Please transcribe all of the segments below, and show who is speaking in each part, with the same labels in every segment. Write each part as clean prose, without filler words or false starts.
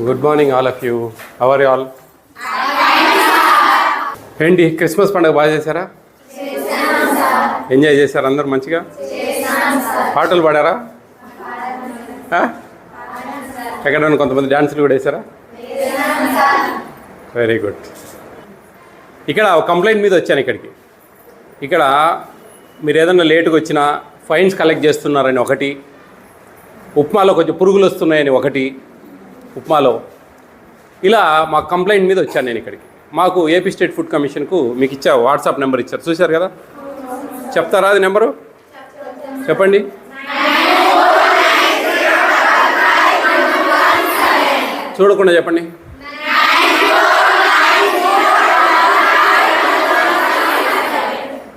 Speaker 1: Good morning all of you. How are you all? ఏంటి Christmas పండుగ బాగా చేశారా? ఎంజాయ్ చేశారా అందరు మంచిగా? పాటలు పాడారా? ఎక్కడైనా కొంతమంది డ్యాన్సులు కూడా వేసారా? Very good. ఇక్కడ ఒక కంప్లైంట్ మీద వచ్చాను ఇక్కడికి. ఇక్కడ మీరు ఏదైనా లేటుగా వచ్చినా ఫైన్స్ కలెక్ట్ చేస్తున్నారని ఒకటి, ఉప్మాలో కొంచెం పురుగులు వస్తున్నాయని ఒకటి, ఉప్మాలో ఇలా మా కంప్లైంట్ మీద వచ్చాను నేను ఇక్కడికి. మాకు ఏపీ స్టేట్ ఫుడ్ కమిషన్కు మీకు ఇచ్చా వాట్సాప్ నెంబర్ ఇచ్చారు, చూశారు కదా? చెప్తారా అది నెంబరు? చెప్పండి. చూడకుండా చెప్పండి.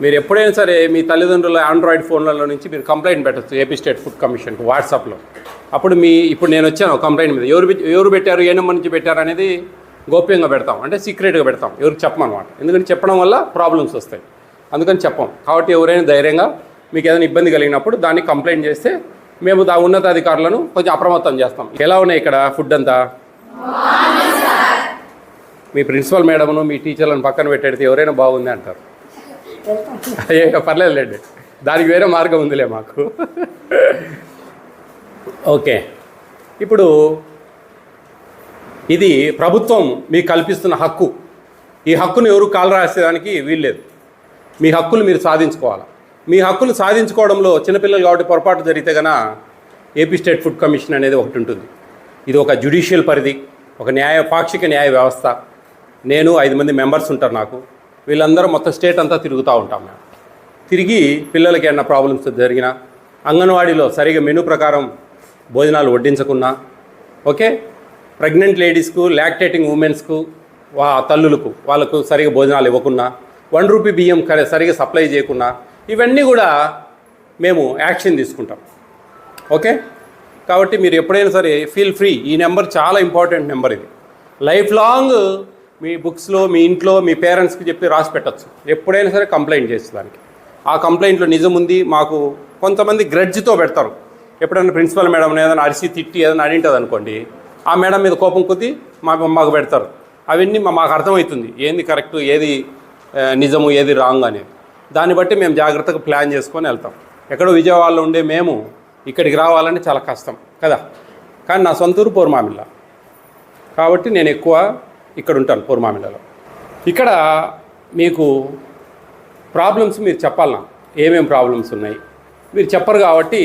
Speaker 1: మీరు ఎప్పుడైనా సరే మీ తల్లిదండ్రుల ఆండ్రాయిడ్ ఫోన్లలో నుంచి మీరు కంప్లైంట్ పెట్టచ్చు ఏపీ స్టేట్ ఫుడ్ కమిషన్కు వాట్సాప్లో. అప్పుడు ఇప్పుడు నేను వచ్చాను కంప్లైంట్ మీద, ఎవరు పెట్టారు, ఏ నెంబర్ నుంచి పెట్టారు అనేది గోప్యంగా పెడతాం, అంటే సీక్రెట్గా పెడతాం, ఎవరికి చెప్పమన్నమాట. ఎందుకంటే చెప్పడం వల్ల ప్రాబ్లమ్స్ వస్తాయి, అందుకని చెప్పం. కాబట్టి ఎవరైనా ధైర్యంగా మీకు ఏదైనా ఇబ్బంది కలిగినప్పుడు దాన్ని కంప్లైంట్ చేస్తే మేము ఉన్నతాధికారులను కొంచెం అప్రమత్తం చేస్తాం. ఎలా ఉన్నాయి ఇక్కడ ఫుడ్ అంతా? మీ ప్రిన్సిపల్ మేడంను మీ టీచర్లను పక్కన పెట్టేది ఎవరైనా బాగుంది అంటారు. అయ్యో పర్లేదులేండి, దానికి వేరే మార్గం ఉందిలే మాకు. ఓకే, ఇప్పుడు ఇది ప్రభుత్వం మీకు కల్పిస్తున్న హక్కు. ఈ హక్కును ఎవరు కాలు రాసేదానికి వీల్లేదు. మీ హక్కులు మీరు సాధించుకోవాలి. మీ హక్కులు సాధించుకోవడంలో చిన్నపిల్లలు కాబట్టి పొరపాటు జరిగితే కనుక ఏపీ స్టేట్ ఫుడ్ కమిషన్ అనేది ఒకటి ఉంటుంది. ఇది ఒక జ్యుడిషియల్ పరిధి, ఒక పాక్షిక న్యాయ వ్యవస్థ. నేను 5 మంది మెంబర్స్ ఉంటారు నాకు. వీళ్ళందరూ మొత్తం స్టేట్ అంతా తిరుగుతూ ఉంటాం మేము. తిరిగి పిల్లలకి ఏమన్నా ప్రాబ్లమ్స్ జరిగినా, అంగన్వాడీలో సరిగా మెనూ ప్రకారం భోజనాలు వడ్డించకున్నా, ఓకే, ప్రెగ్నెంట్ లేడీస్కు, లాక్టేటింగ్ ఉమెన్స్కు, తల్లులకు వాళ్ళకు సరిగా భోజనాలు ఇవ్వకున్నా, 1 రూపీ బియ్యం సరిగా సప్లై చేయకున్నా, ఇవన్నీ కూడా మేము యాక్షన్ తీసుకుంటాం. ఓకే, కాబట్టి మీరు ఎప్పుడైనా సరే ఫీల్ ఫ్రీ. ఈ నెంబర్ చాలా ఇంపార్టెంట్ నెంబర్. ఇది లైఫ్ లాంగ్ మీ బుక్స్లో, మీ ఇంట్లో, మీ పేరెంట్స్కి చెప్పి రాసి పెట్టచ్చు. ఎప్పుడైనా సరే కంప్లైంట్ చేసేదానికి. ఆ కంప్లైంట్లో నిజం ఉంది. మాకు కొంతమంది గ్రడ్జ్తో పెడతారు. ఎప్పుడైనా ప్రిన్సిపల్ మేడం ఏదైనా అరిసి తిట్టి ఏదైనా అడింటుంది అనుకోండి, ఆ మేడం మీద కోపం కొద్దీ మాకు పెడతారు. అవన్నీ మాకు అర్థమవుతుంది ఏది కరెక్టు, ఏది నిజము, ఏది రాంగ్ అనేది. దాన్ని బట్టి మేము జాగ్రత్తగా ప్లాన్ చేసుకొని వెళ్తాం. ఎక్కడో విజయవాడలో ఉండే మేము ఇక్కడికి రావాలంటే చాలా కష్టం కదా. కానీ నా సొంతూరు పూర్మామిల్ల, కాబట్టి నేను ఎక్కువ ఇక్కడ ఉంటాను పూర్మామిల్లలో. ఇక్కడ మీకు ప్రాబ్లమ్స్ మీరు చెప్పాలన్నా, ఏమేమి ప్రాబ్లమ్స్ ఉన్నాయి మీరు చెప్పరు. కాబట్టి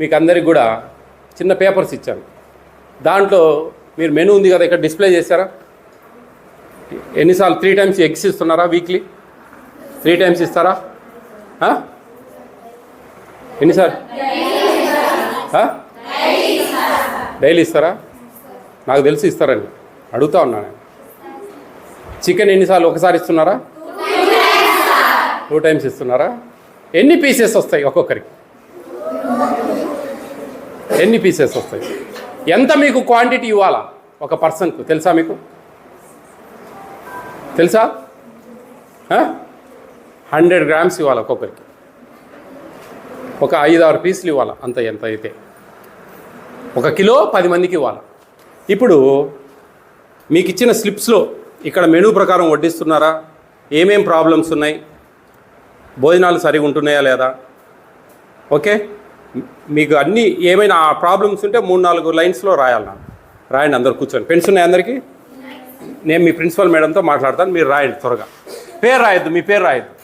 Speaker 1: మీకు అందరికి కూడా చిన్న పేపర్స్ ఇచ్చాను. దాంట్లో మీరు మెనూ ఉంది కదా, ఇక్కడ డిస్ప్లే చేశారా? ఎన్నిసార్లు 3 టైమ్స్ ఎగ్స్ ఇస్తున్నారా? వీక్లీ 3 టైమ్స్ ఇస్తారా? ఎన్నిసార్లు? డైలీ ఇస్తారా? నాకు తెలిసి ఇస్తారని అడుగుతా ఉన్నాను. చికెన్ ఎన్నిసార్లు? ఒకసారి ఇస్తున్నారా? 2 టైమ్స్ ఇస్తున్నారా? ఎన్ని పీసెస్ వస్తాయి ఒక్కొక్కరికి? ఎన్ని పీసెస్ వస్తాయి? ఎంత మీకు క్వాంటిటీ ఇవ్వాలా ఒక పర్సన్కు తెలుసా? మీకు తెలుసా? 100 గ్రామ్స్ ఇవ్వాలి ఒక్కొక్కరికి. ఒక 5-6 పీసులు ఇవ్వాలి, అంత ఎంత అయితే. 1 కిలో 10 మందికి ఇవ్వాలి. ఇప్పుడు మీకు ఇచ్చిన స్లిప్స్లో ఇక్కడ మెనూ ప్రకారం వడ్డిస్తున్నారా, ఏమేం ప్రాబ్లమ్స్ ఉన్నాయి, భోజనాలు సరిగా ఉంటున్నాయా లేదా, ఓకే, మీకు అన్నీ ఏమైనా ప్రాబ్లమ్స్ ఉంటే 3-4 లైన్స్లో రాయండి. అందరు కూర్చొని. పెన్స్ ఉన్నాయి అందరికీ? నేను మీ ప్రిన్సిపల్ మేడంతో మాట్లాడతాను, మీరు రాయండి త్వరగా. పేరు రాయొద్దు, మీ పేరు రాయొద్దు,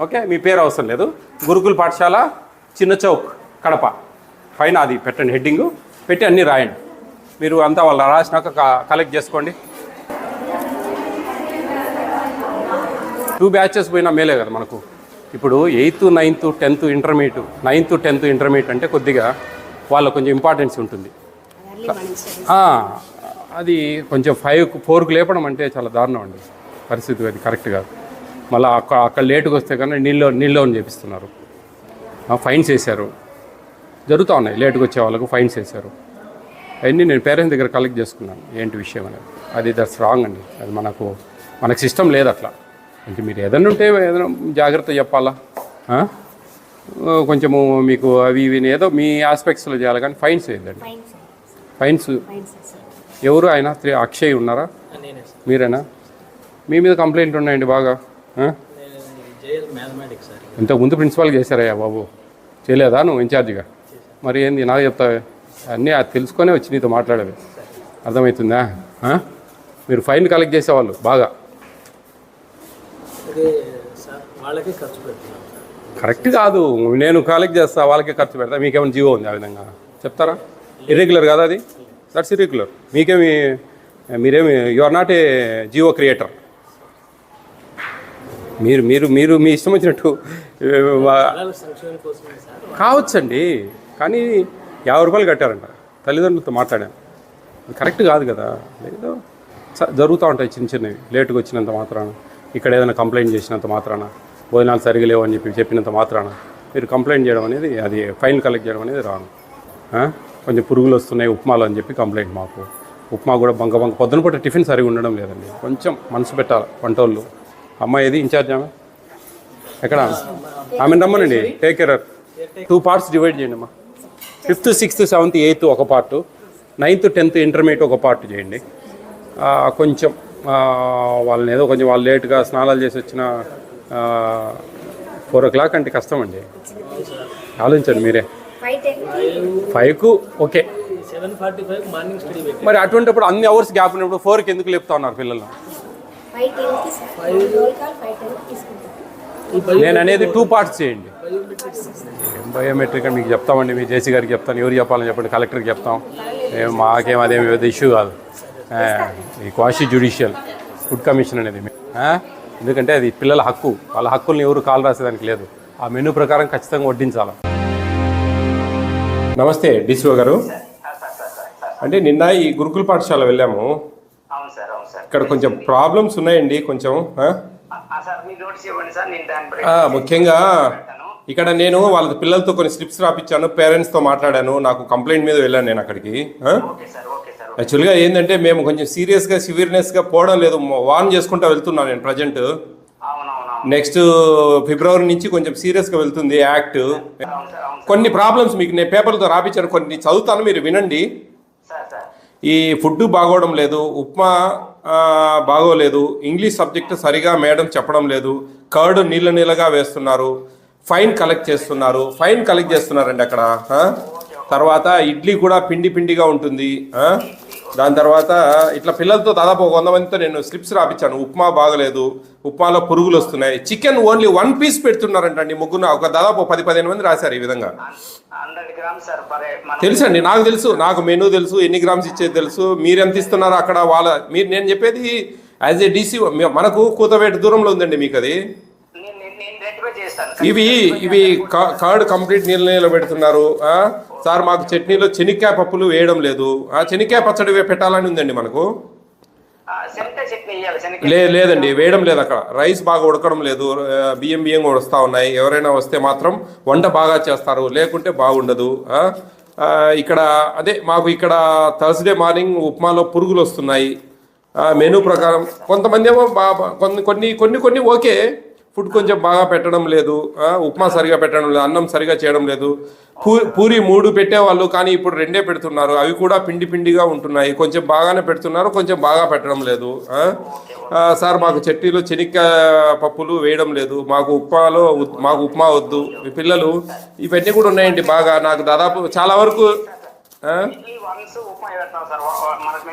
Speaker 1: ఓకే, మీ పేరు అవసరం లేదు. గురుకుల పాఠశాల, చిన్న చౌక్, కడప పైన అది పెట్టండి, హెడ్డింగు పెట్టి అన్నీ రాయండి. మీరు అంతా వాళ్ళు రాసినాక కలెక్ట్ చేసుకోండి. 2 బ్యాచెస్ పోయినా మేలే కదా మనకు. ఇప్పుడు 8th, 9th, 10th intermediate, 9th, 10th intermediate అంటే కొద్దిగా వాళ్ళకు కొంచెం ఇంపార్టెన్స్ ఉంటుంది. అది కొంచెం 4కు లేపడం అంటే చాలా దారుణం అండి పరిస్థితి. అది కరెక్ట్ కాదు. మళ్ళీ అక్కడ లేటుగా వస్తే కన్నా నీళ్ళు చేపిస్తున్నారు, ఫైన్స్ వేశారు, జరుగుతూ ఉన్నాయి. లేటుగా వచ్చే వాళ్ళకు ఫైన్స్ వేశారు. అవన్నీ నేను పేరెంట్స్ దగ్గర కలెక్ట్ చేసుకున్నాను ఏంటి విషయం అనేది. అది దట్స్ రాంగ్ అండి. అది మనకు సిస్టమ్ లేదు అట్లా. అంటే మీరు ఏదైనా ఉంటే ఏదైనా జాగ్రత్త చెప్పాలా. కొంచెము మీకు అవి ఇవి ఏదో మీ ఆస్పెక్ట్స్లో చేయాలి కానీ ఫైన్స్ వేయద్దండి. ఫైన్స్ ఎవరు ఆయన అక్షయ్ ఉన్నారా? మీరేనా? మీ మీద కంప్లైంట్ ఉన్నాయండి బాగా. ఇంతకుముందు ప్రిన్సిపాల్కి చేశారయ్యా బాబు, చేయలేదా నువ్వు ఇన్ఛార్జిగా? మరి ఏంది నాకు చెప్తావే? అన్నీ అది తెలుసుకొనే వచ్చి నీతో మాట్లాడేది, అర్థమవుతుందా? మీరు ఫైన్ కలెక్ట్ చేసేవాళ్ళు బాగా. కరెక్ట్ కాదు, నేను కలెక్ట్ చేస్తా వాళ్ళకే ఖర్చు పెడతా. మీకేమైనా జీవో ఉంది ఆ విధంగా చెప్తారా? ఇర్రెగ్యులర్ కదా అది, దట్స్ ఇర్రెగ్యులర్. మీరేమి you are not a GO creator. మీరు మీరు మీరు మీ ఇష్టం వచ్చినట్టు కావచ్చండి, కానీ 50 రూపాయలు కట్టారంట. తల్లిదండ్రులతో మాట్లాడాను, కరెక్ట్ కాదు కదా. లేదో జరుగుతూ ఉంటాయి చిన్న చిన్నవి, లేటుగా వచ్చినంత మాత్రాన, ఇక్కడ ఏదైనా కంప్లైంట్ చేసినంత మాత్రాన, భోజనాలు సరిగా లేవు అని చెప్పినంత మాత్రాన మీరు కంప్లైంట్ చేయడం అనేది, అది ఫైన్ కలెక్ట్ చేయడం అనేది రాను. కొంచెం పురుగులు వస్తున్నాయి ఉప్మాలు అని చెప్పి కంప్లైంట్. మాకు ఉప్మా కూడా బంక పొద్దున పూట టిఫిన్ సరిగా ఉండడం లేదండి. కొంచెం మనసు పెట్టాలి వంటోళ్ళు. అమ్మాయి ఏది ఇన్ఛార్జ్ ఆమె ఎక్కడ? ఆమెను రమ్మనండి, టేక్ కేర్. 2 పార్ట్స్ డివైడ్ చేయండి అమ్మా. 5th, 6th, 7th, 8th ఒక పార్టు, 9th, 10th ఇంటర్మీడియట్ ఒక పార్ట్ చేయండి. కొంచెం వాళ్ళని ఏదో కొంచెం వాళ్ళు లేట్గా స్నానాలు చేసి వచ్చిన 4 o'clock అంటే కష్టం అండి. ఆలోచించండి మీరే. 5కు ఓకే, మరి అటువంటిప్పుడు అన్ని అవర్స్ గ్యాప్ ఉన్నప్పుడు 4కి ఎందుకు లేపుతా ఉన్నారు పిల్లలు? నేను అనేది 2 పార్ట్స్ చేయండి. బయోమెట్రిక్ అని మీకు చెప్తామండి, మీ జేసీ గారికి చెప్తాను, ఎవరు చెప్పాలని చెప్పండి, కలెక్టర్కి చెప్తాం. మాకేం అదేమి ఇష్యూ కాదు. ఈ క్వాషీ జ్యుడిషియల్ ఫుడ్ కమిషన్ అనేది ఎందుకంటే అది పిల్లల హక్కు, వాళ్ళ హక్కుల్ని ఎవరు కాలు రాసేదానికి లేదు. ఆ మెనూ ప్రకారం ఖచ్చితంగా వడ్డించాలి. నమస్తే డిసిఓ గారు. అంటే నిన్న ఈ గురుకుల పాఠశాల వెళ్ళాము, ఇక్కడ కొంచెం ప్రాబ్లమ్స్ ఉన్నాయండి. కొంచెం ముఖ్యంగా ఇక్కడ నేను వాళ్ళ పిల్లలతో కొన్ని స్లిప్స్ రాపించాను, పేరెంట్స్తో మాట్లాడాను, నాకు కంప్లైంట్ మీద వెళ్ళాను నేను అక్కడికి. యాక్చువల్గా ఏంటంటే మేము కొంచెం సీరియస్గా సివియర్నెస్గా పోవడం లేదు, వార్న్ చేసుకుంటూ వెళ్తున్నాను నేను ప్రజెంట్. నెక్స్ట్ ఫిబ్రవరి నుంచి కొంచెం సీరియస్గా వెళ్తుంది యాక్ట్. కొన్ని ప్రాబ్లమ్స్ మీకు నేను పేపర్లతో రాపించాను, కొన్ని చదువుతాను, మీరు వినండి. ఈ ఫుడ్ బాగోవడం లేదు, ఉప్మా బాగోలేదు, ఇంగ్లీష్ సబ్జెక్ట్ సరిగా మేడం చెప్పడం లేదు, కర్డ్ నీళ్ళగా వేస్తున్నారు, ఫైన్ కలెక్ట్ చేస్తున్నారండి అక్కడ. తర్వాత ఇడ్లీ కూడా పిండిగా ఉంటుంది. దాని తర్వాత ఇట్లా పిల్లలతో దాదాపు 100 మందితో నేను స్లిప్స్ రాపించాను, ఉప్మా బాగలేదు, ఉప్మాలో పురుగులు వస్తున్నాయి. చికెన్ ఓన్లీ 1 పీస్ పెడుతున్నారంటండి ముగ్గురు, ఒక దాదాపు 10-15 మంది రాశారు ఈ విధంగా. తెలుసండి, నాకు తెలుసు, నాకు మెనూ తెలుసు, ఎన్ని గ్రామ్స్ ఇచ్చేది తెలుసు, మీరు ఎంత ఇస్తున్నారో అక్కడ మీరు. నేను చెప్పేది యాజ్ ఏ డీసీ, మనకు కూతవేట దూరంలో ఉందండి మీకు అది. ఇవి కర్డ్ కంప్లీట్ నీళ్ళ పెడుతున్నారు సార్. మాకు చట్నీలో చెనిక్కాయ పప్పులు వేయడం లేదు, చెనిక్కాయ పచ్చడి పెట్టాలని ఉందండి మనకు. లేదండి, వేయడం లేదు అక్కడ. రైస్ బాగా ఉడకడం లేదు, బియ్యం కూడా వస్తూ ఉన్నాయి. ఎవరైనా వస్తే మాత్రం వంట బాగా చేస్తారు, లేకుంటే బాగుండదు. ఇక్కడ అదే మాకు ఇక్కడ థర్స్డే మార్నింగ్ ఉప్మాలో పురుగులు వస్తున్నాయి. మెనూ ప్రకారం కొంతమంది ఏమో కొన్ని ఓకే, ఫుడ్ కొంచెం బాగా పెట్టడం లేదు, ఉప్మా సరిగా పెట్టడం లేదు, అన్నం సరిగా చేయడం లేదు. పూరి 3 పెట్టేవాళ్ళు కానీ ఇప్పుడు 2 పెడుతున్నారు, అవి కూడా పిండిగా ఉంటున్నాయి. కొంచెం బాగానే పెడుతున్నారు, కొంచెం బాగా పెట్టడం లేదు. సార్ మాకు చట్నీలో చెనిక్కాయ పప్పులు వేయడం లేదు, మాకు ఉప్మా వద్దు. మీ పిల్లలు ఇవన్నీ కూడా ఉన్నాయండి బాగా. నాకు దాదాపు చాలా వరకు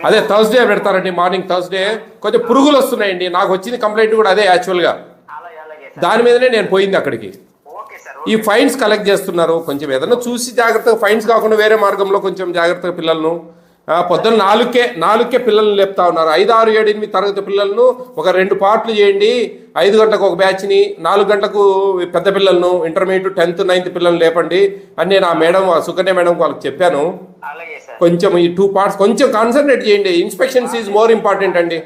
Speaker 1: అదే థర్స్డే పెడతారండి, మార్నింగ్ థర్స్డే. కొంచెం పురుగులు వస్తున్నాయండి, నాకు వచ్చిన కంప్లైంట్ కూడా అదే యాక్చువల్గా. దాని మీదనే నేను పోయింది అక్కడికి. ఈ ఫైన్స్ కలెక్ట్ చేస్తున్నారు, కొంచెం ఏదైనా చూసి జాగ్రత్తగా, ఫైన్స్ కాకుండా వేరే మార్గంలో కొంచెం జాగ్రత్తగా పిల్లలను. పొద్దున్న 4కే పిల్లల్ని లేపుతా ఉన్నారు. 5, 6, 7, 8 తరగతి పిల్లలను ఒక 2 పార్ట్లు చేయండి. 5 గంటలకు ఒక బ్యాచ్ని, 4 గంటలకు పెద్ద పిల్లలను, ఇంటర్మీడియట్ 10th, 9th పిల్లల్ని లేపండి అని నేను ఆ మేడం, సుకన్య మేడం వాళ్ళకి చెప్పాను. కొంచెం ఈ 2 పార్ట్స్ కొంచెం కాన్సన్ట్రేట్ చేయండి. ఇన్స్పెక్షన్స్ ఈజ్ మోర్ ఇంపార్టెంట్ అండి,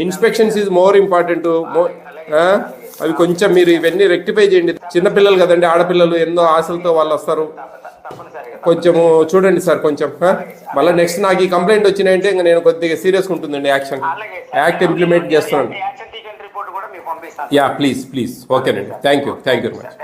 Speaker 1: ఇన్స్పెక్షన్స్ ఈజ్ మోర్ ఇంపార్టెంట్. అవి కొంచెం మీరు ఇవన్నీ రెక్టిఫై చేయండి. చిన్నపిల్లలు కదండి, ఆడపిల్లలు ఎన్నో ఆశలతో వాళ్ళు వస్తారు. కొంచెము చూడండి సార్ కొంచెం. మళ్ళీ నెక్స్ట్ నాకు ఈ కంప్లైంట్ వచ్చినాయంటే ఇంకా నేను కొద్దిగా సీరియస్గా ఉంటుందండి యాక్ట్ ఇంప్లిమెంట్ చేస్తున్నాను. యా ప్లీజ్ ఓకేనండి, థ్యాంక్ యూ వెరీ మచ్.